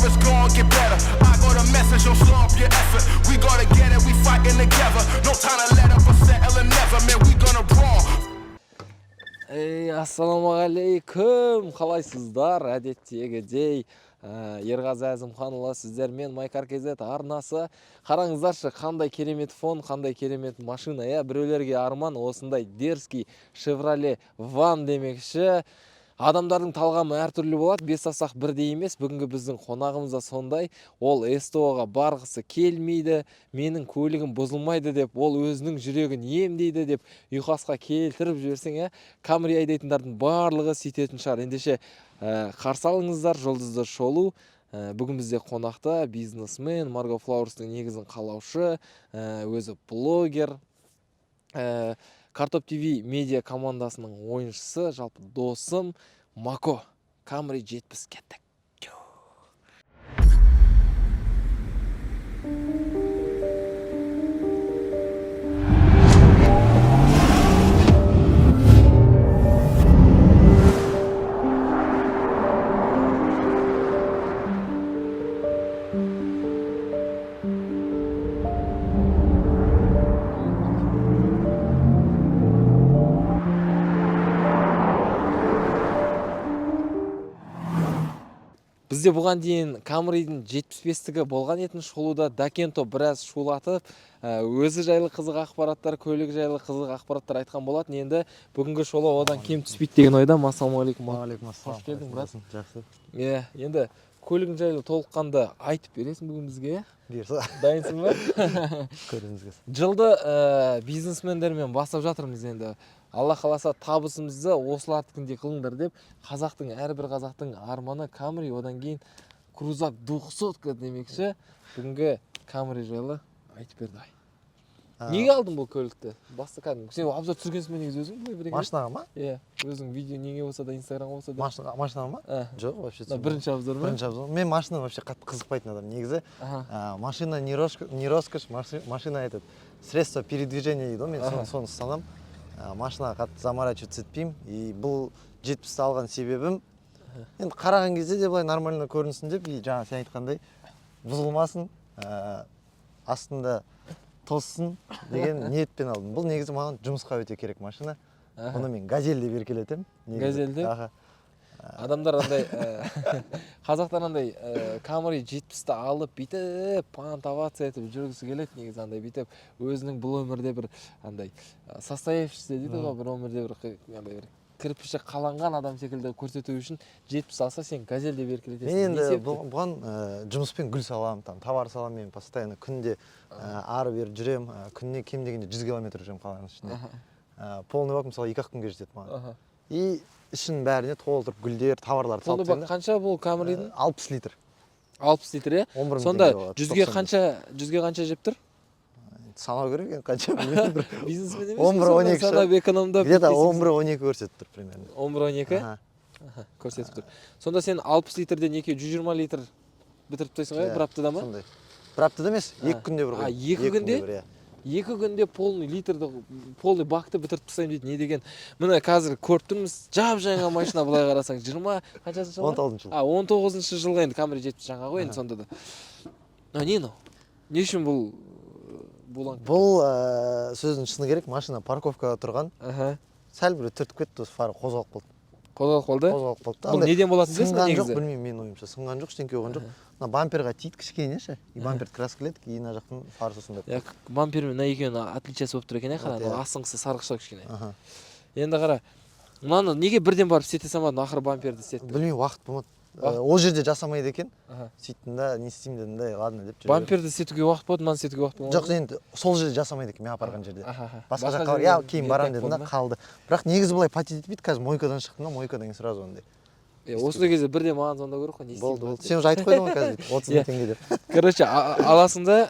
it's gonna get better. I got a message, don't slow up your effort. We gotta get it, we fighting together. No time to let up or settle or never, man, we gonna brawl. Ассалаумағалейкум, қалайсыздар? Әдеттегідей Ерғазы Әзімханұлы сіздермен Майкар КЗ арнасы. Қараңыздаршы, қандай керемет фон, қандай керемет машина. Біреулерге арман осындай дерзкий Chevrolet Van демекші. Адамдардың талғамы әртүрлі болады, бес сасақ бірдей емес. Бүгінгі біздің қонағымызда сондай. Ол СТО-ға барғысы келмейді, менің көлігім бұзылмайды деп, ол өзінің жүрегін емдейді деп ұйқасқа келтіріп жіберсең, Camry айдайтындардың барлығы сөйтетін шығар. Ендеше қарсы алыңыздар, жұлдызды шолу. Бүгін бізде қонақта бизнесмен, Margo Flowers'тың негізін қалаушы, өзі блогер, Картоп ТВ медиа командасының ойыншысы, жалпы досым Мако. Camry 70 кеттік. Бізде бұған дейін Camry'дің 75-тігі болған етін шолуда Дакенто біраз шулатып, өзі жайлы қызық ақпараттар, көлік жайлы қызық ақпараттар айтқан болатын. Енді бүгінгі шолу одан кем түспейді деген ойда. Ассалаумағалейкум. Қош келдің, брат. Жақсы. Енді көлігің жайлы толыққанды айтып бересің бүгін бізге? Берсі. Дайынсың ба? Көріңізге. Жылды бизнесмендермен бастап жатырмыз енді. Алла қаласа табысымызды осылардікіндей қылыңдар деп, әрбір қазақтың арманы Camry, одан кейін крузак 200 демекші. Бүгінгі Camry жайлы айтып берді. Неге алдың бұл көлікті? Басты кәдімгі. Сен обзор түсіргенсің бе негізі өзің? Машинаға ма? Өзің видео неге болса да, Инстаграмға болса да. Машинаға ма? Жоқ, вообще. Бірінші обзор ма? Бірінші обзор. Мен машина вообще қатты қызықпайтын адам. Негізі машина не роскошь, машина этот средство передвижения дейді. Мен соны ұстанамын. Машинаға қатты заморачиваться етпеймін. И бұл 70-ті алған себебім, енді қараған кезде де былай нормально көрінсін деп, жаңа сен айтқандай бұзылмасын, астында тозсын деген ниетпен алдым. Бұл негізі маған жұмысқа өте керек машина. Оны мен газель деп еркелетемін. Газель деп? Адамдар андай, қазақтар андай Camry 70-ті алып бүйтіп, пантовация етіп жүргісі келеді, негізі андай бүйтіп, өзінің бұл өмірде бір андай состоявшийся дейді ғой, бір өмірде бір кірпіші қаланған адам секілді көрсету үшін 70 алса, сен газель деп еркелетесің. Мен енді бұған жұмыспен гүл саламын, товар саламын, мен постоянно күнде ары бері жүрем, күніне кем дегенде 100 километр жүрем қаланың ішінде. Полный бак мысалы 2-ақ күнге жетеді маған. И ішін бәріне толтырып гүлдер, товарларды салып беремін. Қанша бұл Camry'дің? 60 литр. 60 литр, е? Сонда 100-ге қанша жеп тұр? Санау керек, қанша білмеймін. Бизнесмен емес? 11-12 санап экономдап. Где-то 11-12 көрсетіп тұр примерно. 11-12? Көрсетіп тұр. Сонда сен 60 литрден 120 литр бітіріп тойсың ғой, бір аптада ма? Сондай. Бір аптада емес, 2 күнде бір ғой. 2 күнде? 2 күнде полный литрді, полный бакты бітіріп тастаймын дейді. Не деген? Міне қазір көріп тұрмыз, жап-жаңа машина былай қарасаң, 20 қаншасы жылғы? 19 жыл. 19 жылғы енді Camry 70 жаңа ғой енді сонда да. Не үшін бұл болан? Бұл сөздің шыны керек, машина парковкада тұрған. Сәл бір түртіп кетті, фары қозғалып қалды. Қозғалып қалды? Қозғалып қалды. Бұл неден болатын білесің бе негізі? Сынған жоқ, білмеймін мен ойымша. Сынған жоқ, ештеңке болған жоқ. Мына бамперға тиді кішкене ше. И бамперді краскіледі, кейін мына жақтың фарасы сондай. Бампер мен екеуінің отличиясы болып тұр екен, қара. Астыңғысы сарғыштау кішкене. Енді қара, мынаны неге бірден барып істете салмадың, ақыры бамперді істеттің? Білмеймін, уақыт болмады. Ол жерде жасамайды екен. Сөйттім да, не істеймін дедім да, ладно деп жүрдім. Бамперді істетуге уақыт болды, мынаны істетуге уақыт болмады? Жоқ, енді сол жерде жасамайды екен, мен апарған жерде. Басқа жаққа бар, кейін барам дедім да, қалды. Бірақ негізі былай патент етпейді, қазір мойкадан шықтым да, мойкадан сразу ондай. Осындай кезде бірде маған сонда көріп қой, не істеймін? Болды. Сен уже айтып қойдың ғой қазір 30 мың теңге деп. Короче, аласың да,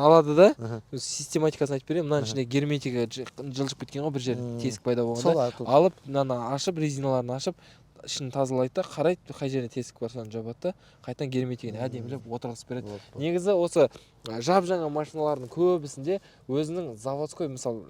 алады да, систематикасын айтып беремін. Мынаның ішінде герметика жылжып кеткен ғой, бір жер тесік пайда болғанда. Алып, мынаны ашып, резиналарын ашып, ішін тазалайды да, қарайды, қай жеріне тесік бар, соны жабады да, қайтадан герметиканы әдемілеп отырғызып береді. Негізі осы жап-жаңа машиналардың көбісінде өзінің заводской, мысалы,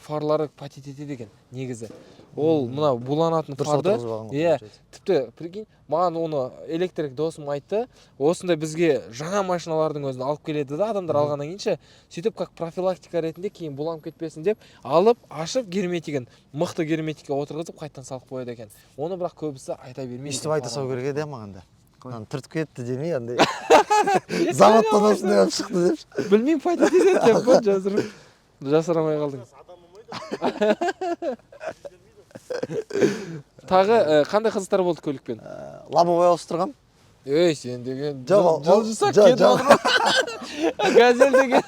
фарлары патент етеді екен негізі. Ол мына буланатын фарды. Иә, получается. тіпті прикинь, маған оны электрик досым айтты. Осындай бізге жаңа машиналардың өзін алып келеді да адамдар алғаннан кейінше, сөйтіп как профилактика ретінде кейін буланып кетпесін деп алып, ашып герметигін, мықты герметикке отырғызып қайттан салып қояды екен. Оны бірақ көбісі айта бермейді. Естіп айта салу керек еді маған да. Түртіп кетті демей андай. Заводтан осындай алып шықты деп. Білмеймін, пайда тезеді деп қой, жасырамай қалдыңыз. Тағы қандай қызықтар болды көлікпен? Лобовой ауыстырғам. Ей, сен деген Жоқ, кетіп отыр. Газель деген.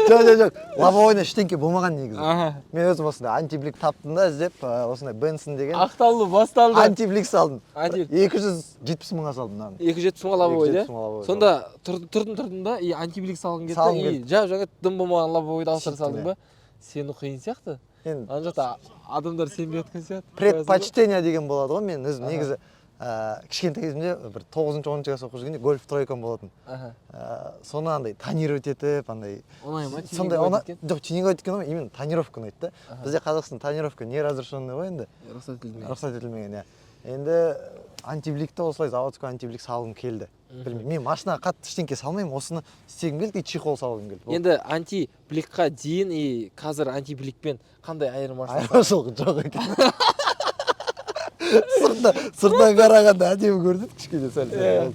Жоқ. Лобовойда ештеңке болмаған негізі. Аха. Мен өзім осындай антиблик таптым да іздеп, осындай Бенсон деген Ақталды, басталды. антиблик салдым. 270 270 мыңға салдым мынаны. 270 мыңға лобовой, 270 де? мыңға лобовой Сонда тұрдың да, и антиблик салғың Салғым кетті, и жаңа дым болмаған лобовойды ауыстыра салдың ба? Сені қиын сияқты. Ана жақта адамдар сенбей жатқан сияқты. Предпочтение деген болады ғой, мен өзім негізі кішкентай кезімде бір 9-10 класс оқып жүргенде гольф тройкам болатын. Соны андай тонировать етіп, андай Оңай ма? сондай жоқ, тюнинговать еткен ғой, именно тонировка ұнайды да. Бізде Қазақстан тонировка не разрешенный ғой енді. Рұқсат етілмеген, иә. Енді антибликті осылай заводской антиблик салғым келді. Білмеймін, мен машинаға қатты ештеңке салмаймын, осыны істегім келді, чехол салғым келді. Енді антибликқа дейін и қазір антибликпен қандай айырмашылық? Айырмашылығы жоқ екен. Сыртынан қарағанда әдемі көрінеді, кішкене сәл.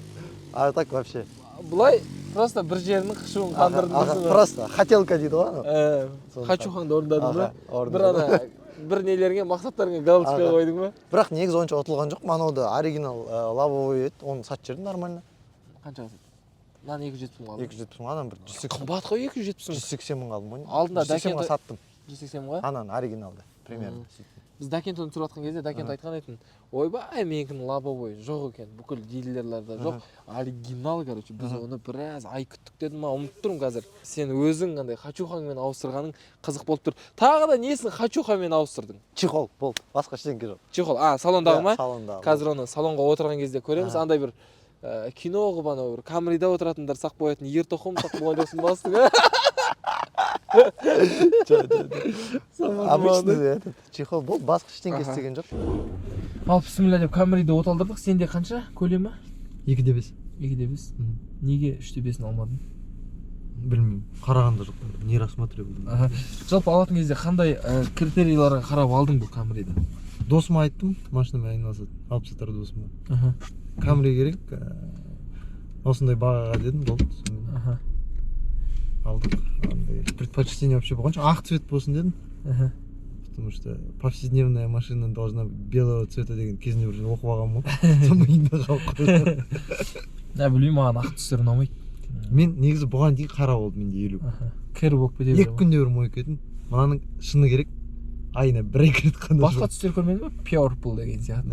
А так вообще. Бұлай просто бір жерінің қышуын қандырдың. Просто хотелка дейді ғой. Қачухаңды орындадың ба? Бір ана бір нелерге, мақсаттарыңа галочка қойдың ба? Бірақ негізі онша ұтылған жоқ. Манауды оригинал лобовой еді, оны сатып жерді нормально. Қанша сатып? Мынаны 270 мың алдым. 270 мың, анан бір 180. Қымбат қой 270 мың. 180 мың алдым ғой. Алдында 180 мыңға саттым. 180 мыңға? Анан оригиналды, примерно. Біз Дакентоны түсіріп жатқан кезде Дакент айтқан етін, ойбай менікінің лобовой жоқ екен, бүкіл дилерлерде жоқ, оригинал, короче, біз оны біраз ай күттік дедім ма, ұмытып тұрмын қазір. Сен өзің андай хачухаңмен ауыстырғаның қызық болып тұр. Тағы да несін хачухамен ауыстырдың? Чехол болды, басқа ештеңке жоқ. Чехол, салондағы ма? Салондағы. Қазір оны салонға отырған кезде көреміз, андай бір кино қылып анау бір Камрида отыратындар сақ қоятын ертоқым сақ болған жоқсың басың. Обычный этот чехол болды, басқа ештеңке істеген жоқ. Ал бісміллә деп Камриді оталдырдық. Сенде қанша көлемі? 2,5. 2,5. Неге 3,5-ін алмадың? Білмеймін, қарағанда жоқ, не рассматривал. Жалпы алатын кезде қандай критерийларға қарап алдың бұл Камриді? Досыма айттым, машинамен айналысады, алып сатар досыма. Камри керек, осындай бағаға дедім, болды. Алдық. Предпочтение вообще болған жоқ, ақ цвет болсын дедім. Потому что повседневная машина должна белого цвета деген кезінде бір оқып алғанмын ғой. Сол миымда қалып қойды. Білмеймін, маған ақ түстер ұнамайды. Мен негізі бұған дейін қара болды менде 50. Кір болып кетеді. 2 күнде бір мойып кеттім. Мынаның шыны керек. Айына 1-2 рет қана. Басқа түстер көрмедің ба? Purple деген сияқты.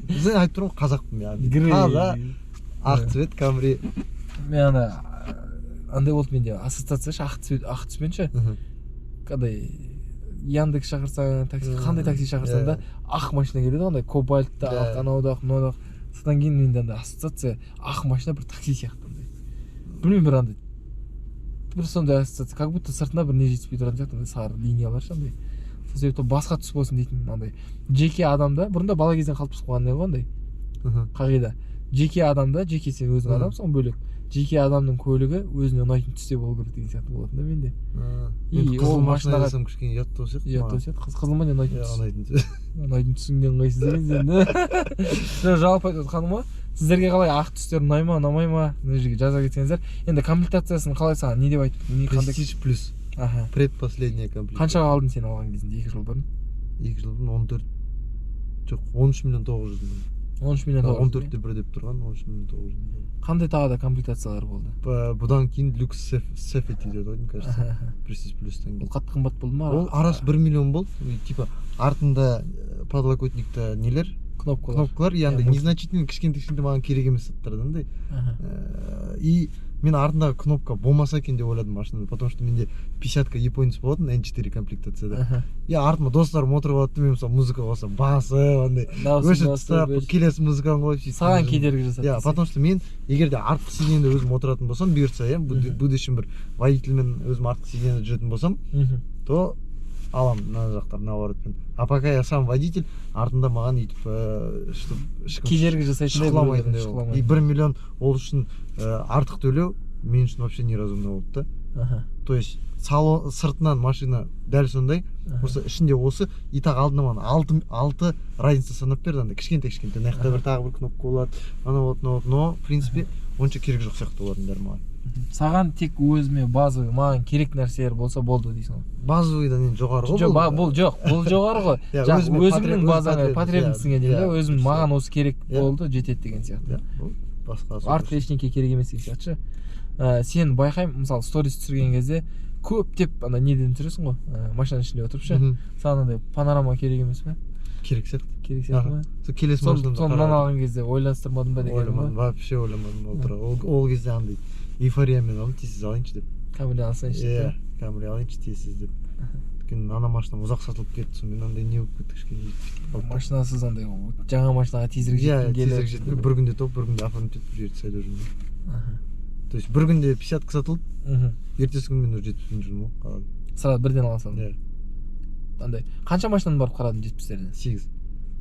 Біз айтып тұрмын, қазақпын мен. Таза ақ цвет Камри. Мен андай болды менде ассоциация ақ түспен ше. Қандай Яндекс шақырсаң, қандай такси шақырсаң да ақ машина келеді, андай кобальтты ақ, анауды ақ. Содан кейін менде андай ассоциация ақ машина бір такси сияқты андай. Білмеймін, бір андай. Бір сондай ассоциация, как будто сыртына бір не жетіспей тұратын сияқты, андай сары линиялар ше андай. Сол себепті басқа түс болсын дейтін андай. Жеке адамда, бұрында бала кезден қалыптасып қалған ғой андай. Қағида. Жеке адамда, жеке сен өзің адамсың бөлек. Жеке адамның көлігі өзіне ұнайтын түсте болу керек деген сияқты болатын да менде. Қызыл машина алсам кішкене ұятты болса еді. Ұятты болса еді. Қызыл ма не ұнайтын түс? Ұнайтын түс. Ұнайтын түсіңнен қайсыз деген сен. Жалпы айтып жатқаным, сіздерге қалай ақ түстер ұнай ма, ұнамай ма? Мына жерге жаза кетсеңіздер. Енді комплектациясын қалай саған не деп айттың? Prestige плюс. Предпоследняя комплектация. Қаншаға алдың сен алған кезінде 2 жыл бұрын? 2 жыл бұрын 14. Жоқ, 13 миллион 900 мың. 13 миллион 900. 14-те 1 деп тұрған, 13 миллион 900 мың. Қандай тағы да комплектациялар болды? Бұдан кейін люкс сефети деді ғой, кажется. Prestige плюстан кейін. Ол қатты қымбат болды ма? Ол арасы 1 миллион болды. Типа артында подлокотникта нелер, кнопкалар, яғни незначительный кішкентай маған керек емес заттар андай. И мен артындағы кнопка болмаса екен деп ойладым машинада, потому что менде 50-ка японец болатын N4 комплектацияда. Я артыма достарым отырып алды, мен мысалы музыка қосам, басып андай өшіп тастап, келесі музыканы қойып сөйтіп. Саған кедергі жасады. Я, потому что мен егер де артқы сиденьеде өзім отыратын болсам, бұйыртса, будущем бір водительмен өзім артқы сиденьеде жүретін болсам, то алам мына жактан наоборот. А пока я сам водитель, артында маған үйтіп кедергі жасайтындай шықламайтын. И 1 миллион ол үшін артық төлеу мен үшін вообще неразумно болды да. То есть салон сыртынан машина дәл сондай, осы ішінде осы и так алдына маған 6 разница санап берді, андай кішкентай мына жақта бір тағы бір кнопка болады, ана вот, но в принципе онша керек жоқ сияқты олардың бәрі маған. Саған тек өзіме базовый, маған керек нәрселер болса болды дейсің ғой. Базовыйдан енді жоғары ғой. Бұл жоғары ғой. Өзімнің базаңа потребностіңе дейді, өзім маған осы керек болды, жетеді деген сияқты. Басқа артық ештеңке керек емес деген сияқты. Сен байқаймын, мысалы сторис түсірген кезде көптеп ана неден түсіресің ғой, машинаның ішінде отырып ше. Саған андай панорама керек емес пе? Керек сияқты. Керек сияқты ма? Сол келесі машинамда сонан алған кезде ойланыстырмадың ба деген ойламадым, вообще ойламадым. Ол кезде андай эйфориямен алдым, тез алайыншы деп. Камри алсайыншы деп. Камри алайыншы тез деп. Өйткені ана машинам ұзақ сатылып кетті, сонымен андай не болып кетті кішкене. Машинасыз андай жаңа машинаға тезірек жеткің келеді. Тезірек жеткім. Bir günde топ, bir günde оформить етіп жерді сайда жүрмін. То есть bir günde 50-ка сатылып, ертесі күн мен уже 70-ін жүрмін ғой. Сразу бірден ала салдың. Андай қанша машинаны барып қарадың 70-лерден?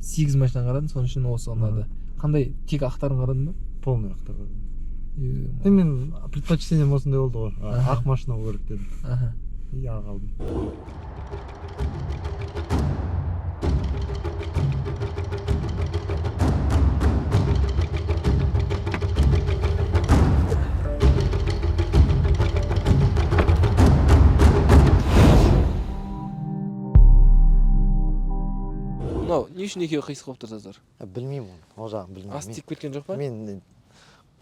8 машинаны қарадың, соның үшін осы ұнады. Қандай тек ақтарын қарадың ба? Полный ақтар қарадым. Мен предпочтением осындай болды ғой. Ақ машина керек дедім. И ақ алдым. Мынау не үшін екеуі қисық болып тұрсыздар? Білмеймін оны, ол жағын білмеймін. Ас тиіп кеткен жоқ па? Мен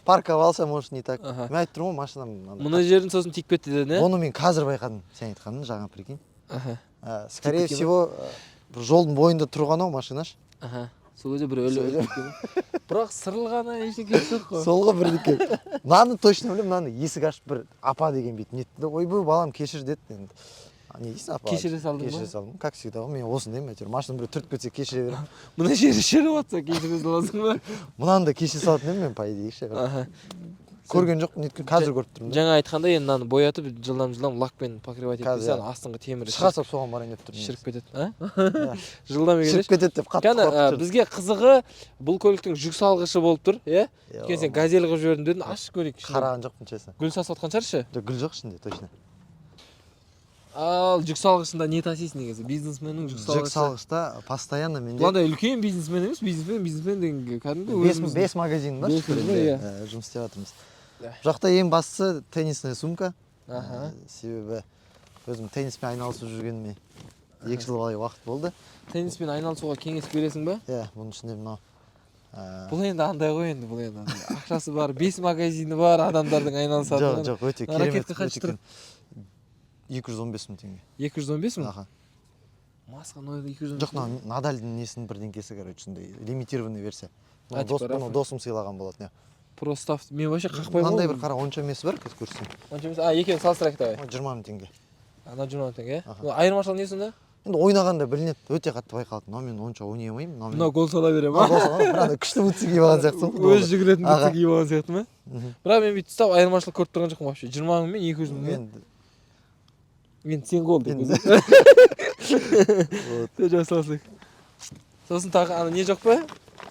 парковал алса, может, не так. Мен айтып тұрмын ғой, машинам. Мына жерін сосын тиіп кетті деді, не? Оны мен қазір байқадым, сен айтқаның, жаңа прикинь. Скорее всего, жолдың бойында тұрған ау машинаш. Сол кезде бір өліп кеткен. Бірақ сырылғаны ештеңе жоқ қой. Солға бірдеке. Мынаны точно білем, мынаны есік ашып бір апа деген бет нетті. Ойбай, балам кешір деді енді. Не дейсің апа? Кешіре салдың ба? Кешіре салдым. Как всегда ғой, мен осындаймын әйтеуір. Машина бір түртіп кетсе кешіре беремін. Мына жері шіріп жатса кешіре саласың ба? Мынаны да кешіре салатын едім мен, по идее ше. Көрген жоқ, неткені қазір көріп тұрмын. Жаңа айтқанда енді мынаны боятып жылдам лакпен покрывать етіп десе, астыңғы темірі шыға салып соған барайын деп тұрмын. шіріп кетеді, жылдам екен. Шіріп кетеді деп қатты қорқып жүрдім. Бізге қызығы бұл көліктің жүк салғышы болып тұр, иә? Өйткені сен газель қылып жібердім дедің, ашып көрейік. Қараған жоқпын честно. Гүл сасып жатқан шығаршы? Жоқ, гүл жоқ ішінде, точно. Ал жүк салғышында не тасисың негізі? Бизнесменнің жүк салғышы. Жүк салғышта постоянно менде. Бұландай үлкен бизнесмен емес, бизнесмен деген кәдімгі өзіміз. 5 магазин бар. Жұмыс істеп жатырмыз. Бұл жақта ең бастысы теннисная сумка. Себебі өзім тенниспен айналысып жүргеніме 2 жыл ғалай уақыт болды. Тенниспен айналысуға кеңес бересің ба? Иә, бұның ішінде мынау. Бұл енді андай ғой енді, бұл енді ақшасы бар, 5 магазины бар, адамдардың айналысатын. Жоқ, өте керемет. Ракетка қанша тұр? 215 мың теңге. 215 мың? Аха. Масқа, но 215 мың. Жоқ, Надальдың несінің бірдеңкесі, короче, сондай лимитированный версия. Бұны досым сыйлаған болатын, иә. Просто мен вообще қақпаймын. Мынандай бір қара онша емес бар, көрсем. Онша емес. Екеуін салыстырайық давай. 20 мың теңге. Ана 20 мың теңге. Айырмашылығы не сонда? Енді ойнағанда білінеді, өте қатты байқалады. Но мен онша ойнай алмаймын. Мынау гол сала беремін. Бірақ күшті бутсы киіп алған сияқтысың ғой. Өзі жүгіретін бутсы киіп алған сияқты ма? Бірақ мен бүйтіп ұстап айырмашылық көріп тұрған жоқпын вообще. 20 мың мен 200 мың. Мен сен гол деп жасалсақ. Сосын тағы ана не жоқ па?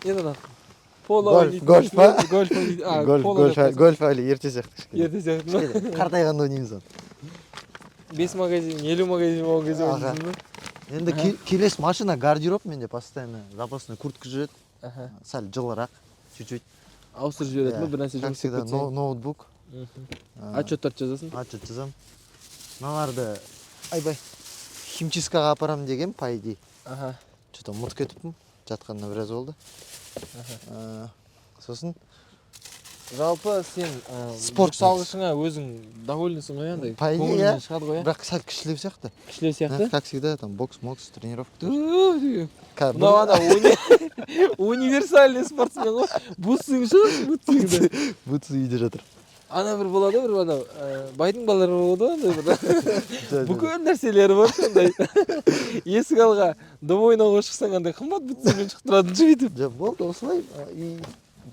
Енді ана гольф па? Гольф әлі ерте сияқты кішкене. Ерте сияқты ма? Қартайғанда ойнаймыз оны. 5 магазин, 50 магазин болған кезде ойнайсың ба? Енді келесі машина гардероб менде постоянно запасной куртка жүреді. Сәл жылырақ, чуть-чуть. Ауыстырып жібереді ма? Bir нәрсе жұмыс істеп кетсе. Ноутбук. Отчеттарды жазасың? Отчет жазамын. Мыналарды айбай химчисткаға апарамын деген, по идее. Что-то ұмытып кетіппін. Жатқанына біраз болды. Сосын жалпы сен жүк салғышыңа өзің довольныйсың ғой андай. По идее, шығады ғой. бірақ сәл кішілеу сияқты. Кішілеу сияқты? Как всегда, там бокс, тренировка. Мынау ана универсальный спортсмен ғой. Бутсың шығар, бутсыңды. Бутсы үйде жатыр. Ана бір болады, бір ана байдың балалары болады андай бір. Бүкіл нәрселері бар сондай. Есік алға домойнауға шықсаң андай қымбат бутсымен шығып тұратын сөйтіп. Жоқ, болды осылай.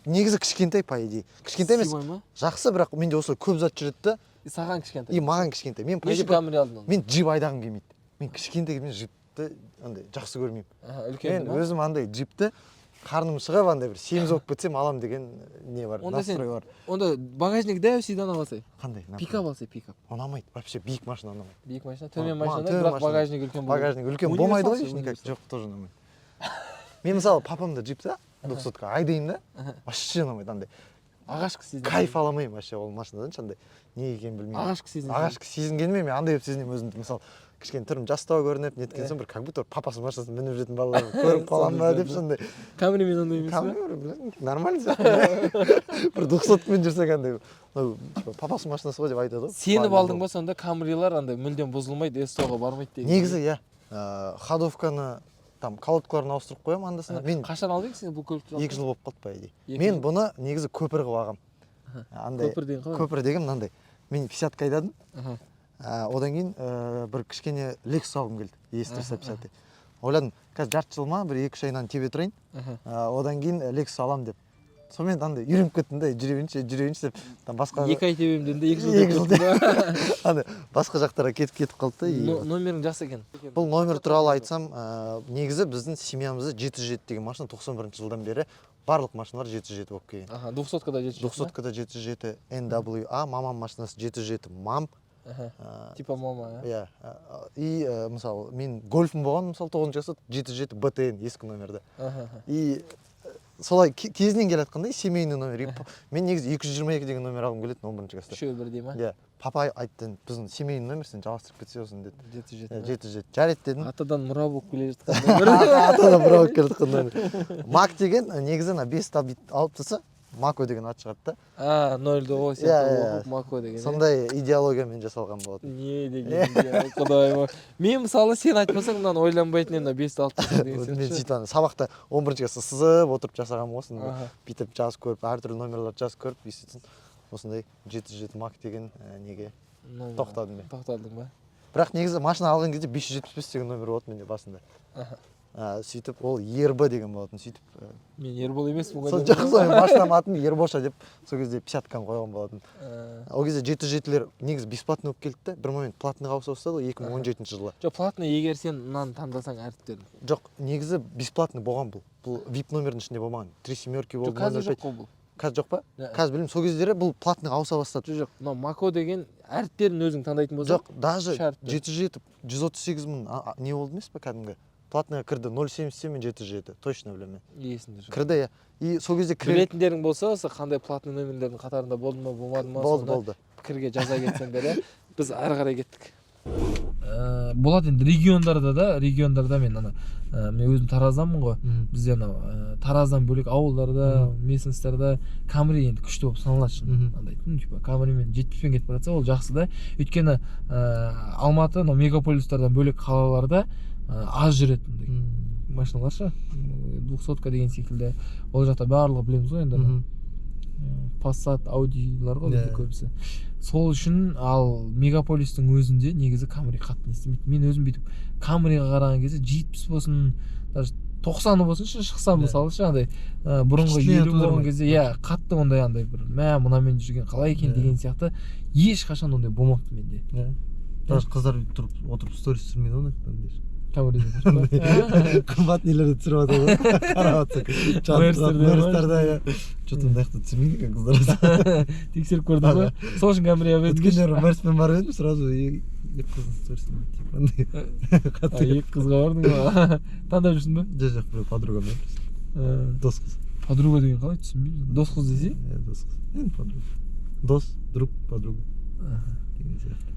Негізі кішкентай, по идее. Кішкентай емес. Жақсы, бірақ менде осылай көп зат жүреді да. Саған кішкентай. И маған кішкентай. Неше камри алдың оны? Мен джип айдағым келмейді. мен кішкентайымнан джипті андай жақсы көрмеймін. Үлкен Мен өзім андай джипті қарным шығып андай бір семіз болып кетсем алам деген не бар, настрой бар. Онда багажник дәу сидан алсай. Қандай? Пикап алсай, пикап. Ұнамайды. Вообще биік машина ұнамайды. Биік машина, төмен машина, бірақ багажник үлкен болады. Багажник үлкен болмайды ғой, никак. Жоқ, тоже ұнамайды. Мен мысалы папамда джипта 200-ка айдайын да, вообще ұнамайды андай. Ағашқы сезін. Кайф аламаймын вообще ол машинадан андай. Не екенін білмеймін. Ағашқы сезін. Ағашқы сезінгеніме мен андай болып сезінемін өзімді. Мысалы кішкене түрім жастау көрініп, неткен соң бір как будто папасының машинасын мініп жүретін балалар көріп қалам ба деп сондай. Камримен ондай емес па? Камри нормально сияқты. Бір 200-мен жүрсек андай. Папасының машинасы ғой деп айтады ғой. Сеніп алдың ба сонда камрилар андай мүлдем бұзылмайды, СТО-ға бармайды деген. Негізі иә. Ходовканы там колодкаларын ауыстырып қоямын анда-санда. Мен қашан алдың сен бұл көлікті? 2 жыл болып қалды по идее. Мен бұны негізі көпір қылып алғам. Көпір деген қалай? Көпір деген мынандай. Мен 50-ка айдадым. Одан кейін бір кішкене Lexus алғым келді. E350. Ойладым, қазір жарты жыл ма, бір 2-3 айынан тебе тұрайын. Одан кейін Lexus алам деп. Сонымен андай үйреніп кеттім да, жүре берейінші деп. Басқа 2 ай тебем деді, 2 жыл андай басқа жақтарға кетіп қалды да. Номерің жақсы екен. Бұл номер туралы айтсам, негізі біздің семьямызда 707 деген машина 91 жылдан бері барлық машиналар 707 болып келген. 200-када 707. 200-када 707 NWA, мамам машинасы 707 MAM. Типа мама, иә. И мысалы мен гольфым болған, мысалы 9 жаста 707 BTN ескі номерді. И солай кезінен келатқандай семейный номер. Мен негізі 222 деген номер алғым келетін 11 жаста. Үшеуі бірдей ма? Иә. Папа айтты, біздің семейный номер сен жалғастырып кетсе осыны деді. 707. Жарайды дедім. Атадан мұра болып келе жатқан номер. Атадан мұра болып келе жатқан номер. Мак деген негізі 5 табит алып тастаса Мако деген ат шығады да. 0-ді о сияқты оқып Мако деген. Сондай идеологиямен жасалған болады. Не деген құдайым. Мен мысалы сен айтпасаң мынаны ойланбайтын едім 5-ді алып тастасаң деген сияқты. Мен сөйтіп сабақта 11-ші класста сызып отырып жасағанмын осыны. Бүйтіп жазып көріп, әртүрлі номерларды жазып көріп, сөйтсін осындай 707 Мак деген неге тоқтадым мен. Тоқтадың ба? Бірақ негізі машина алған кезде 575 деген номер болды менде басында. Сөйтіп ол ERB деген болатын. Сөйтіп мен Ербол емеспін ғой. сол жақсы машинам атын Ербоша деп сол кезде 50-каны қойған болатын. Ол кезде 707-лер негізі бесплатный болып келді да, бір момент платныйға ауыса бастады ғой 2017 жылы. Жоқ, платный егер сен мынаны таңдасаң әріптерін. Жоқ, негізі бесплатный болған бұл. Бұл VIP номердің ішінде болмаған. 3 семерки болды. Қазір жоқ қой бұл. Қазір жоқ па? Қазір білмеймін, сол кездері бұл платныйға ауыса бастады. Жоқ, мына Мако деген әріптерін өзің таңдайтын болсаң. Жоқ, даже 707 138 мың не болды емес па кәдімгі? Платныйға кірді 077 мен 707, точно білемін. Есімде жоқ. Кірді, иә. И сол кезде білетіндерің болса, осы қандай платный номерлердің қатарында болды ма, болмады ма? Болды. Пікірге жаза кетсеңдер, біз ары қарай кеттік. Болады енді региондарда мен мен өзім Таразданмын ғой. Бізде Тараздан бөлек ауылдарда, местностьтарда Камри енді күшті болып саналады. Андай типа Камримен 70-пен кетіп баратса, ол жақсы да. Өйткені Алматы, мегаполистардан бөлек қалаларда аз жүретін машиналар ше. 200-ка деген секілді. Ол жақта барлығы білеміз ғой енді. Passat, Audilар ғой көбісі. Сол үшін ал мегаполистің өзінде негізі Камри қатты не істемейді. Мен өзім бүйтіп Камриға қараған кезде 70 болсын, даже 90 болсыншы шықсам мысалы ше, андай бұрынғы 50 болған кезде, иә, қатты ондай андай бір мынамен жүрген қалай екен деген сияқты ешқашан ондай болмапты менде. Даже қыздар отырып сторис түсірмейді ғой андай. Камриде қымбат нелерді түсіріп жатыр ғой. Қарап жатсақ. Мэрстарда что-то мынаяқта түсірмейді екен қыздар. Тексеріп көрдің ғой. Сол үшін Камриға өткендер мэрспен барып едім, сразу екі қыздың сторисін типа екі қызға бардың ба? Таңдап жүрсің ба? Жоқ, бір подругам. Дос қыз. Подруга деген қалай түсінбеймін. Дос қыз десе? Дос қыз. Енді подруга. Дос, друг, подруга. Деген сияқты.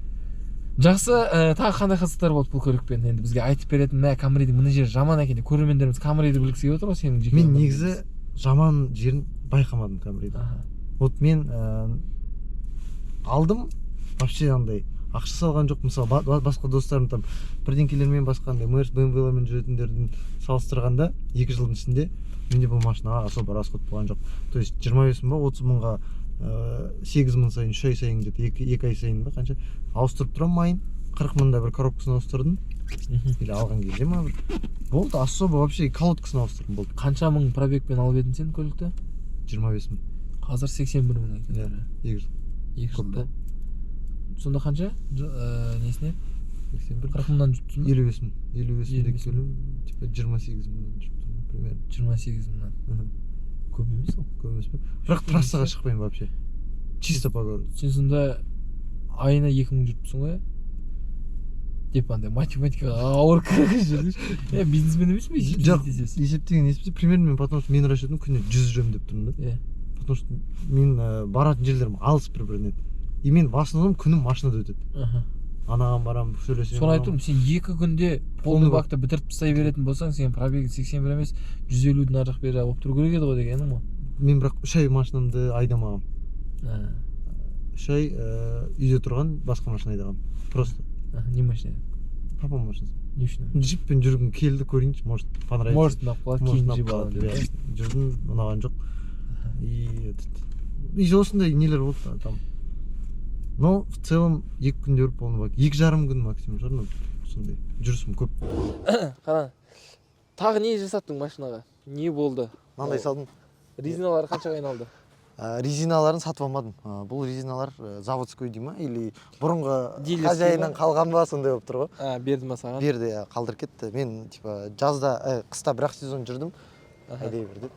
Жақсы, тағы қандай қызықтар болды бұл көлікпен? Енді бізге айтып беретін, Камридің мына жері жаман екен деп көрермендеріміз Камриді білгісі келіп отыр ғой сенің жеке. Мен негізі жаман жерін байқамадым Камриді. Вот мен алдым, вообще андай ақша салған жоқ. Мысалы басқа достарым там бірдеңкелермен басқа андай Мерс, BMW-лармен жүретіндердің салыстырғанда 2 жылдың ішінде менде бұл машинаға особо расход болған жоқ. То есть 25 мың ба 30 мыңға 8 мың сайын, 3 ай сайын где-то 2 ай сайын ба қанша ауыстырып тұрам майын, 40 мыңда бір коробкасын ауыстырдым. Или алған кезде ма бір. Болды, особо вообще колодкасын ауыстырдым болды. Қанша мың пробегпен алып едің сен көлікті? 25 мың. Қазір 81 мың екен. 2 жыл. 2 жылда. Сонда қанша? Несіне? 81 40 мыңнан жүріпсің ба? 55 мың 55 мыңдек 55 төлем типа 28 мыңнан жүріп тұрмын примерно. 28 мыңнан. Көп емес ол. Көп емес пе? Бірақ трассаға шықпаймын вообще. Чисто по городу. Сен сонда айына 2000 жүріпсің ғой? Деп андай математикаға ауыр жүрдіңші. Бизнесмен емес пе? Жоқ, есептеген есепте примерно мен потому что мен расчетым күніне 100 жүремін деп тұрмын да. Потому что мен баратын жерлерім алыс бір-бірінен. И мен в основном күнім машинада өтеді. Анаған барамын, сөйлесемін. Соны айтып тұрмын, сен 2 күнде полный бакты бітіріп тастай беретін болсаң, сен пробегің 81 емес, 150-дің ар жақ бері болып тұру керек еді ғой дегенім ғой. Мен бірақ 3 ай машинамды айдамағам. 3 ай үйде тұрған, басқа машина айдағам. Просто. Не машина? Папа машинасы. Не үшін? Джиппен жүргім келді, көрейінші, может понравится. Может, ұнап қалады, кейін жиып алады деп. Жүрдім, ұнаған жоқ. И осындай нелер болды там. Но в целом 2 күнде жүріп полный бак. 2,5 күн максимум шығар, сондай. Жүрісім көп. Қара. Тағы не жасаттың машинаға? Не болды? Мынандай салдым. Резиналары қаншаға айналды? Резиналарын сатып алмадым. Бұл резиналар заводской дей ма или бұрынғы Дилерский хозяиннан қалған ба, сондай болып тұр ғой. Берді ма саған? Берді, қалдырып кетті. Мен типа жазда, қыста бір-ақ сезон жүрдім. Айдай берді.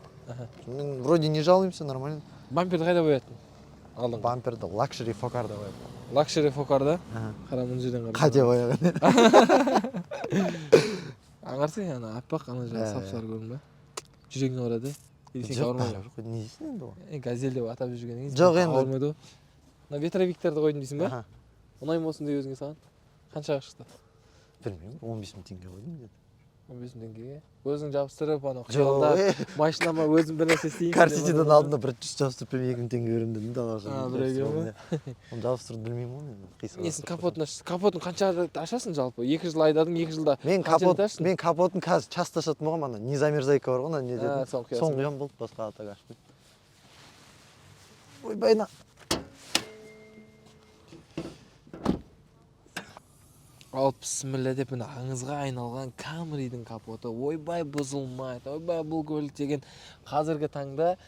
Мен вроде не жалуемся, нормально. Бамперді қайда бояттың? Алдың. Бамперді лакшери фокарда бояттым. Лакшери фокарда? Қара мына жерден қара. Қате бояған. Аңғарсың, ана аппақ, ана жаңа сап-сары көрдің ба? Жүрегіңе ауырады. Жоқ, не дейсің енді ол? Газель деп атап жүргеннен кейін. Жоқ енді. Ауырмайды ғой. Мына ветровиктерді қойдым дейсің ба? Ұнаймын болсын деп өзіңе саған. Қаншаға шықты? Білмеймін, 15 мың теңге қойдым деді. 15 мың теңгеге. Өзің жабыстырып, ана құшағында машинама өзім бір нәрсе істейін. Картиден алдында бір түс жабыстырып 2 мың теңге беремін дедім да алға. Оны жабыстырып білмеймін ғой мен. Несін капотын қанша ашасың жалпы? 2 жыл айдадың, 2 жылда. Мен капотын қазір часто ашатын болғам, ана не замерзайка бар ғой, ана не дедім. Соң құям болды, басқа атаға ашпайды. Ойбай, ана. Ал бісміллә деп мына аңызға айналған Camry'дің капоты ойбай бұзылмайды, ойбай бұл көлік деген. Қазіргі таңда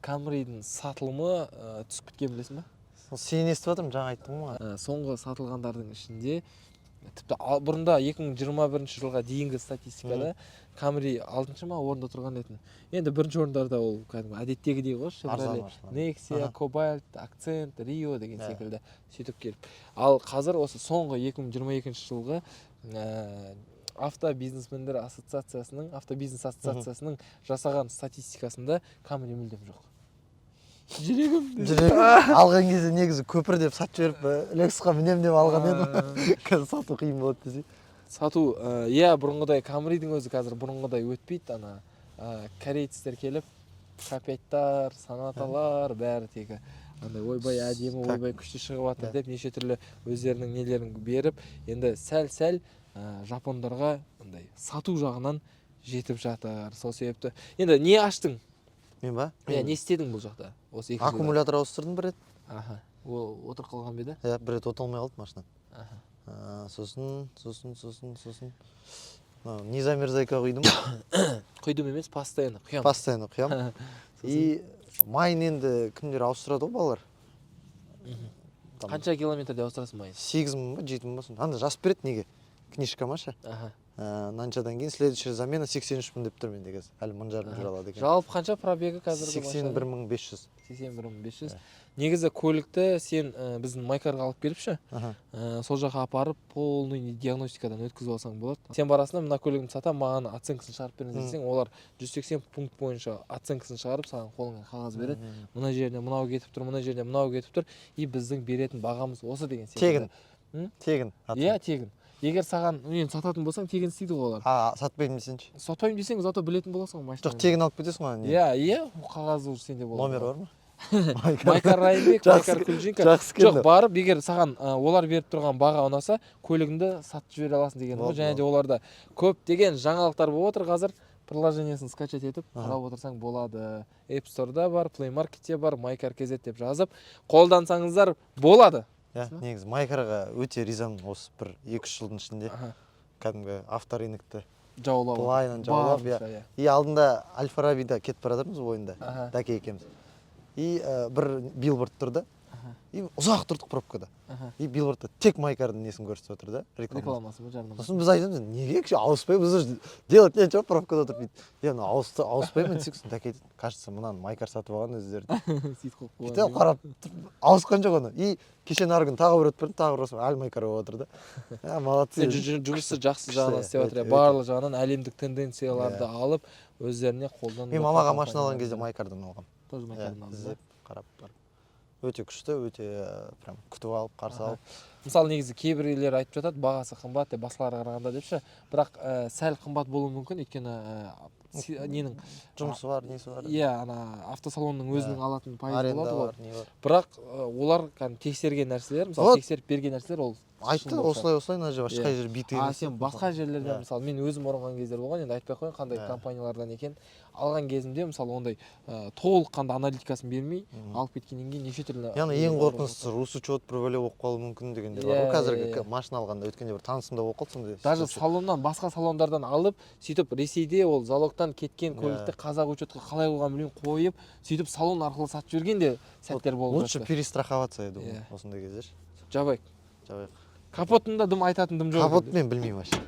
Camry'дің сатылымы түсіп кеткен білесің ба? Сен естіп жатырмын, жаңа айттым ғой. Соңғы сатылғандардың ішінде тіпті бұрында 2021 жылға дейінгі статистикада Camry 6-шы ма орында тұрған еді. Енді бірінші орындарда ол кәдімгі әдеттегідей ғой, Chevrolet, Nexia, Cobalt, Accent, Rio деген секілді сөйтіп келіп. Ал қазір осы соңғы 2022 жылғы автобизнесмендер ассоциациясының жасаған статистикасында Camry мүлдем жоқ. Жүрегім. Алған кезде негізі көпір деп сатып жіберіп, Lexusқа мінем деп алған еді. Қазір сату қиын болады десе. Сату, бұрынғыдай Camry'дің өзі қазір бұрынғыдай өтпейді, ана корейцтер келіп, K5-тар, Sonatалар, бәрі тегі андай ойбай әдемі, ойбай күшті шығып жатыр деп неше түрлі өздерінің нелерін беріп, енді сәл-сәл жапондарға андай сату жағынан жетіп жатыр. Сол себепті. Енді не аштың? Мен ба? Не істедің бұл жақта? Аккумулятор ауыстырдым бір рет. Ол отырып қалған беді? Бір рет оталмай қалды машина. Сосын не замерзайка құйдым. Құйдым емес, постоянно құям. Постоянно құям. И майын енді күндер ауыстырады ғой балалар. Қанша километрде ауыстырасың майын? 8 мың ба, 7 мың ба соны. Анда жазып береді неге? Книжка маша. Наншадан кейін следующая замена 83 мың деп тұр менде қазір. Әлі 1000 жарым жүр алады екен. Жалпы қанша пробегі қазіргі машина? 81500. 81500. Негізі көлікті сен біздің Майкарға алып келіпші. Сол жаққа апарып полный диагностикадан өткізіп алсаң болады. Сен барасың, мына көлігімді сатам, маған оценкасын шығарып беріңіз десең, олар 180 пункт бойынша оценкасын шығарып саған қолыңа қағаз береді. Мына жерде мынау кетіп тұр, мына жерде мынау кетіп тұр, и біздің беретін бағамыз осы деген секілді. Тегін. Иә, тегін. Егер саған сататын болсаң, тегін істейді ғой олар. Сатпаймын десеңші. Сатпаймын десең, зато білетін боласың ғой машинаны. Жоқ, тегін алып кетесің ғой. Иә, қағазы уже сенде болады. Номер бар ма? Майкар Райымбек, Майкар Күлжинка. Жоқ, барып, егер саған олар беріп тұрған баға ұнаса, көлігіңді сатып жібере аласың деген ғой. Және де оларда көп деген жаңалықтар болып отыр қазір. Приложениесін скачать етіп, қарап отырсаң болады. App Store-да бар, Play Market-те бар, Майкар KZ деп жазып, қолдансаңыздар болады. Негізі Майкарға өте ризамын осы бір 2-3 жылдың ішінде. Кәдімгі авторынокты жаулап. Плайнан жаулап. И алдында Аль-Фарабида кетіп бара жатырмыз ойында. Дәке екеміз. И бір билборд тұрды. и ұзақ тұрдық пробкада и билбордта тек Майкардың несін көрсетіп отыр да, рекламасы ма, жарнамасы. сосын біз айтамыз, неге ауыспай, біз уже делать нечего, пробкада отырып дейді. Я мына ауыспаймын десек, сосын тәке айтады, кажется, мынаны Майкар сатып алған өздері. Сөйтіп қойып қойған. Бүйтіп қарап ауысқан жоқ оны. И кеше наргүн тағы бір өтіп тағы бір әлі Майкар болып отыр да. Молодцы. Жұмысы жақсы жағынан істеп жатыр. Барлық жағынан әлемдік тенденцияларды алып, өздеріне қолданып. Мен мамаға машина алған кезде Майкардан алғам. Тоже Майкардан алдым. Іздеп қарап барып. Өте күшті, өте прям күтіп алып, қарсы алып. Мысалы негізі кейбіреулер айтып жатады, бағасы қымбат деп басқаларға қарағанда депші, бірақ сәл қымбат болуы мүмкін, өйткені ненің жұмысы бар, несі бар. Иә, ана автосалонның өзінің алатын пайызы болады ғой. Не бар. Бірақ олар тексерген нәрселер, мысалы тексеріп берген нәрселер ол айтты, осылай мына жер ешқай жер бит емес. Сен басқа жерлерден, мысалы мен өзім орынған кездер болған, енді айтпай қойын қандай компаниялардан екен. Алған кезімде мысалы ондай толыққанды аналитикасын бермей, алып кеткеннен кейін неше түрлі. Яғни ең қорқыныштысы рус учет провале болып қалуы мүмкін дегендер бар ғой. Қазіргі машина алғанда өткенде бір танысымда болып қалды сондай. Даже салоннан, басқа салондардан алып, сөйтіп Ресейде ол залогтан кеткен көлікті қазақ учетқа қалай қойған білмеймін қойып, сөйтіп салон арқылы сатып жүрген де сәттер болып жатты. Лучше перестраховаться еді ғой осындай кездер. Жабайық. Капотында дым айтатын дым жоқ. Капот мен білмеймін вообще.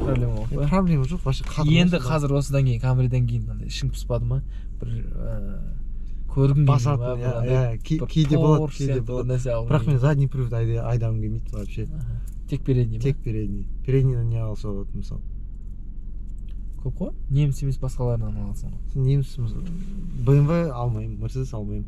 Проблема жоқ. Проблема жоқ, вообще қатыр. Енді қазір осыдан кейін, Камриден кейін мынандай ішің пыспады ма? Бір көргің басатын, кейде болады. Бірақ мен задний привод айдағым келмейді вообще. Тек передний ма? Тек передний. Переднийден не алса болады мысалы. Көп қой? Неміс емес басқаларынан аласың ғой. Неміс BMW алмаймын, Mercedes алмаймын.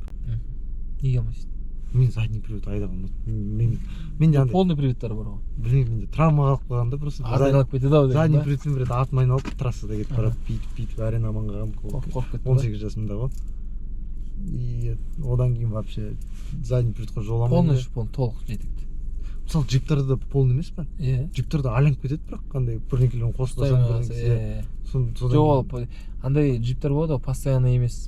Неге алмайсың? Мен задний привод айдағым. Мен де полный приводтары бар ғой. Білмеймін, менде травма қалып қалғанда просто айналып кетеді ау. Задний приводпен бір артын айналып трассада кетіп барады, бүйтіп әрең аман қалғам. 18 жасымда ғой. И одан кейін вообще задний приводқа жоламаймын. Полный толық жетікті. Мысалы джиптарда полный емес па? Джиптарда айналып кетеді, бірақ қандай бірнекелерін қосылсаң бірнекелер. Жоқ, андай джиптар болады ғой, постоянно емес,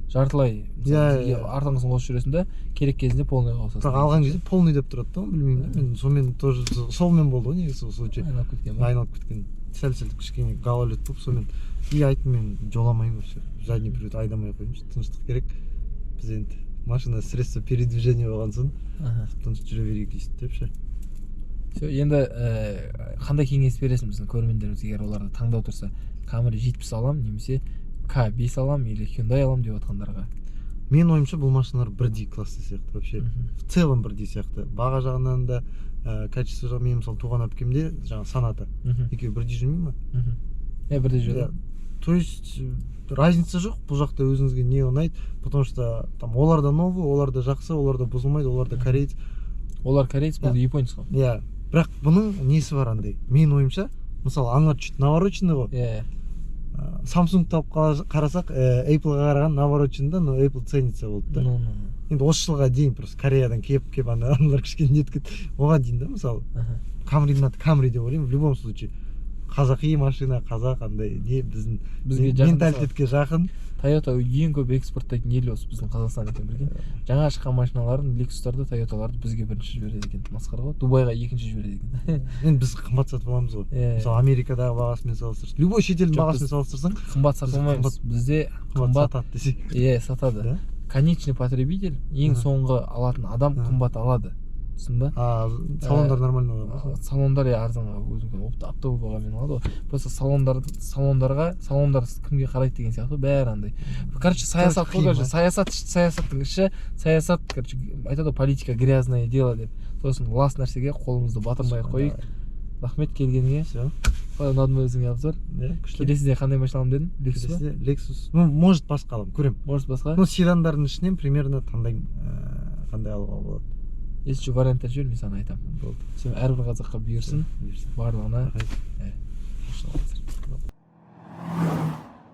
жартылай артыңғысын қосып жүресің да, керек кезінде полный қосасың. Бірақ алған кезде полный деп тұрады да, білмеймін. Мен сонымен тоже солмен болды ғой негізі осы случай. Айналып кеткен. Сәл-сәл кішкене гололед болып сонымен. И айттым мен жоламаймын вообще. Задний привод айдамай қойыңызшы, тыныштық керек. Біз енді машина средство передвижения болған соң тыныш жүре берейік депші. Енді қандай кеңес бересің біздің көрермендерімізге, егер оларды таңдау тұрса, Camry 70 алам немесе K5 алам или Hyundai алам деп отқандарға? Мен ойымша бұл машиналар бірдей классы сияқты вообще. В целом бірдей сияқты. Баға жағынан да, качество жағынан, мен мысалы туған әпкемде жаңа Sonata. Екеуі бірдей жүрмей ма? Бірдей жүреді. То есть разница жоқ, бұл жақта өзіңізге не ұнайды, потому что там олар да новый, олар да жақсы, олар да бұзылмайды, олар да кореец. Олар кореец, бұл японец қой. Иә, бірақ бұның несі бар андай. Мен ойымша, мысалы аңар чуть навороченный ғой. Samsung'ты алып қарасақ, Apple'ға қараған навороченный, но Apple ценится болды да. Енді осы жылға дейін просто Кореядан кеп аналар кішкене неткен, оған дейін да мысалы. Camry деп ойлаймын, в любом случае. Қазақи машина, қазақ андай не біздің менталитетке жақын. Toyota ең көп экспорттайтын ел осы біздің Қазақстан екен білген. Жаңа шыққан машиналарын, Lexus'тарды, Toyota'ларды бізге бірінші жібереді екен. Масқара ғой. Дубайға екінші жібереді екен. Енді біз қымбат сатып аламыз ғой. Мысалы Америкадағы бағасымен салыстырсаң, любой шетелдің бағасымен салыстырсаң, қымбат сатып алмаймыз. Бізде қымбат сатады десек. Сатады. Конечный потребитель, ең соңғы алатын адам қымбат алады. Түсіндің ба? Салондар нормально алады. Салондар арзанға өзіңген оптовый бағамен алады ғой. Просто салондар кімге қарайды деген сияқты бәрі андай. Короче, саясат қой, саясаттың іші, короче, айтады политика грязное дело деп. Сосын лас нәрсеге қолымызды батырмай қойып. Рахмет келгеніңе. Все. Ұнады ма өзіңе обзор? Келесіде қандай машина аламын дедің? Lexus ба? Lexus. Ну, может басқа алам, көрем. Может басқа? Ну, седандардың ішінен примерно таңдаймын, қандай алуға болады. Если варианттар жібер, мен саған айтамын. Болды. Сен әрбір қазаққа бұйырсын, барлығына